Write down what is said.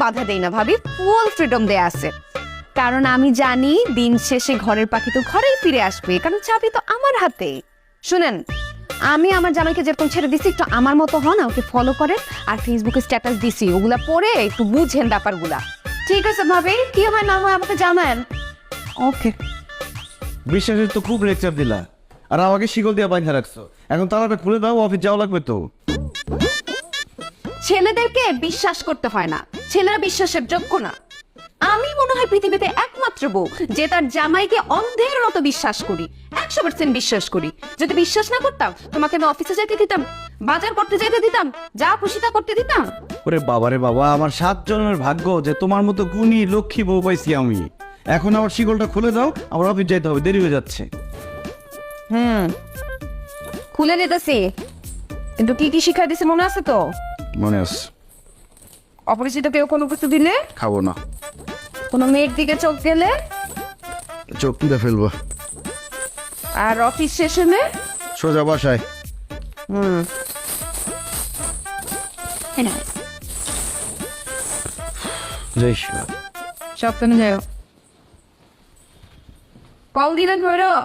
বাধা দেই না ভাবি, ফুল ফ্রিডম দেয়া আছে। কারণ আমি জানি দিন শেষে ঘরের পাখি তো ঘরেই ফিরে আসবে, কারণ চাবি তো আমার হাতে। শুনেন, আমি আমার জামাইকে যেরকম ছেড়ে দিছি, একটু আমার মতো হন, ওকে ফলো করেন। আর ফেসবুকে স্ট্যাটাস দিছি, ওগুলা পড়ে একটু বুঝেন ব্যাপারগুলা। ঠিক আছে ভাবি, কি হয় না হয় আমাকে জানান। ওকে। বিশ্বাসের তো খুব লেকচার দিলা, আর আমাকে শিকল দিয়ে বাইন্ধা রাখছো। এখন তালাটা খুলে দাও, অফিস যাওয়া লাগবে তো। ছেলেদেরকে বিশ্বাস করতে হয় না, ছেলেরা বিশ্বাসের যোগ্য না। আমি মনে হয় পৃথিবীতে একমাত্র বউ যে তার জামাইকে অন্ধের মতো বিশ্বাস করি, 100% বিশ্বাস করি। যদি বিশ্বাস না করতাম, তোমাকে আমি অফিসে যেতে দিতাম, বাজার করতে যেতে দিতাম, যা খুশি তা করতে দিতাম? ওরে বাবারে বাবা, আমার 7 জন্মের ভাগ্য যে তোমার মতো গুণী লক্ষ্মী বউ পাইছি আমি। এখন আমার শিকলটা খুলে দাও, আমার অফিস যাইতে হবে, দেরি হয়ে যাচ্ছে। খুলে নিতেছি, কিন্তু কি কি শিখাই দিছে মনে আছে তো? মনে আছে। অপরিচিত কেউ কোনো কিছু দিলে, খাবো না। কোনো মেয়ের দিকে চোখ গেলে, চোখ তুলে ফেলবো। আর অফিস শেষ হলে সোজা বাসায়। জয় শিব। সাবধানে যাও। কল দিলেন ভৈরব।